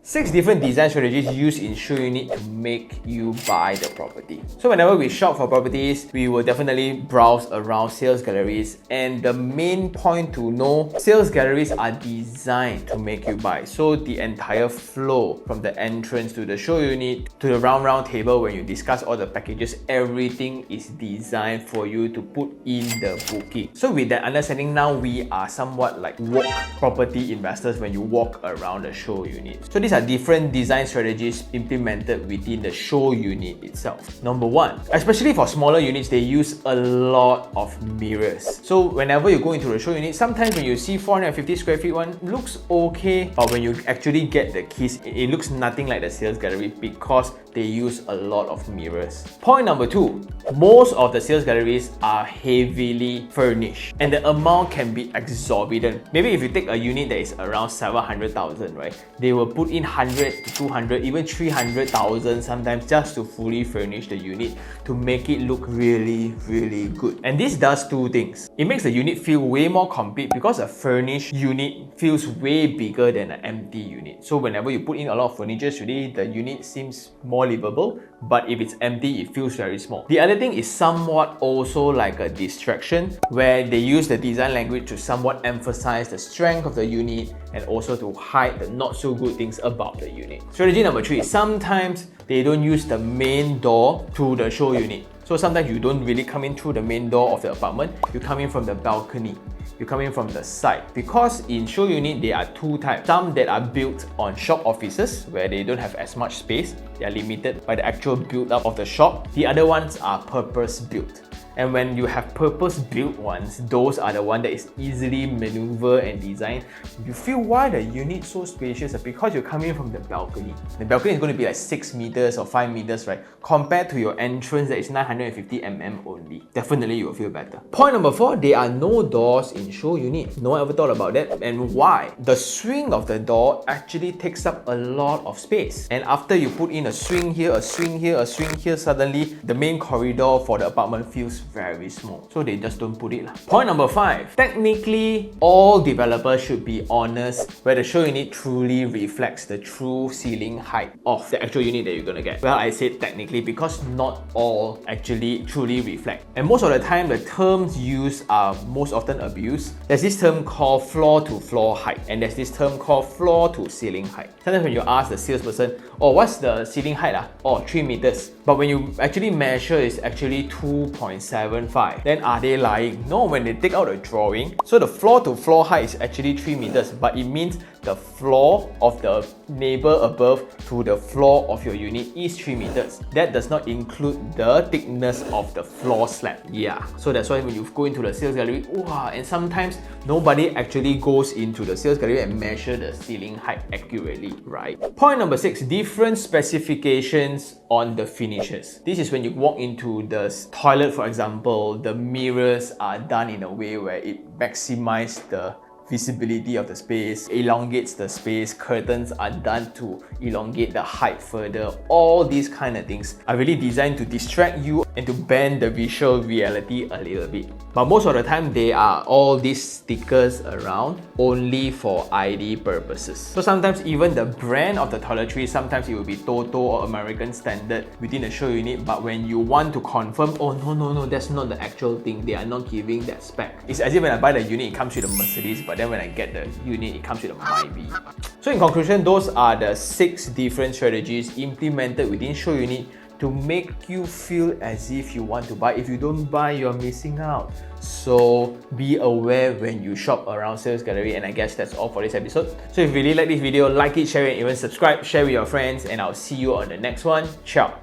6 different design strategies used in show unit to make you buy the property. So whenever we shop for properties, we will definitely browse around sales galleries, and the main point to know, sales galleries are designed to make you buy. So the entire flow from the entrance to the show unit to the round table when you discuss all the packages, everything is designed for you to put in the booking. So with that understanding, now we are somewhat like walk property investors when you walk around the show unit. So these are different design strategies implemented within the show unit itself. Number 1, especially for smaller units, they use a lot of mirrors. So whenever you go into the show unit, sometimes when you see 450 square feet one, looks okay, but when you actually get the keys, it looks nothing like the sales gallery because they use a lot of mirrors. Point number 2, most of the sales galleries are heavily furnished and the amount can be exorbitant. Maybe if you take a unit that is around 700,000, right, they will put in 100 to 200, even 300,000 sometimes just to fully furnish the unit to make it look really good. And this does 2 things. It makes the unit feel way more complete because a furnished unit feels way bigger than an empty unit. So whenever you put in a lot of furniture, today the unit seems more livable, but if it's empty, it feels very small. The other thing is somewhat also like a distraction, where they use the design language to somewhat emphasize the strength of the unit and also to hide the not so good things about the unit. Strategy number 3, sometimes they don't use the main door to the show unit. So sometimes you don't really come in through the main door of the apartment, you come in from the balcony. You come in from the side. Because in show unit, there are 2 types. Some that are built on shop offices where they don't have as much space. They are limited by the actual build-up of the shop. The other ones are purpose-built. And when you have purpose-built ones, those are the ones that is easily maneuvered and designed. You feel why the unit so spacious because you're coming from the balcony. The balcony is going to be like 6 meters or 5 meters, right? Compared to your entrance that is 950 mm only. Definitely you will feel better. Point number 4, there are no doors in show unit. No one ever thought about that. And why? The swing of the door actually takes up a lot of space. And after you put in a swing here, a swing here, a swing here, suddenly the main corridor for the apartment feels very small. So they just don't put it. Point number 5, technically all developers should be honest where the show unit truly reflects the true ceiling height of the actual unit that you're gonna get. Well, I said technically because not all actually truly reflect. And most of the time, the terms used are most often abused. There's this term called floor to floor height, and there's this term called floor to ceiling height. Sometimes when you ask the salesperson, oh, what's the ceiling height? Oh, 3 meters. But when you actually measure, it's actually 2.75. Then are they lying? No, when they take out a drawing, so the floor to floor height is actually 3 meters, but it means the floor of the neighbor above to the floor of your unit is 3 meters. That does not include the thickness of the floor slab. Yeah, so that's why when you go into the sales gallery, wow, and sometimes nobody actually goes into the sales gallery and measure the ceiling height accurately, right? Point number 6, different specifications on the finishes. This is when you walk into the toilet, for example, the mirrors are done in a way where it maximizes the visibility of the space, elongates the space, curtains are done to elongate the height further. All these kind of things are really designed to distract you and to bend the visual reality a little bit. But most of the time, they are all these stickers around only for ID purposes. So sometimes even the brand of the toiletries, sometimes it will be Toto or American Standard within the show unit, but when you want to confirm, oh no, that's not the actual thing, they are not giving that spec. It's as if when I buy the unit, it comes with a Mercedes, but then when I get the unit, it comes with a Myvi. So in conclusion, those are the 6 different strategies implemented within show unit to make you feel as if you want to buy. If you don't buy, you're missing out. So be aware when you shop around sales gallery, and I guess that's all for this episode. So if you really like this video, like it, share it, and even subscribe, share with your friends, and I'll see you on the next one. Ciao.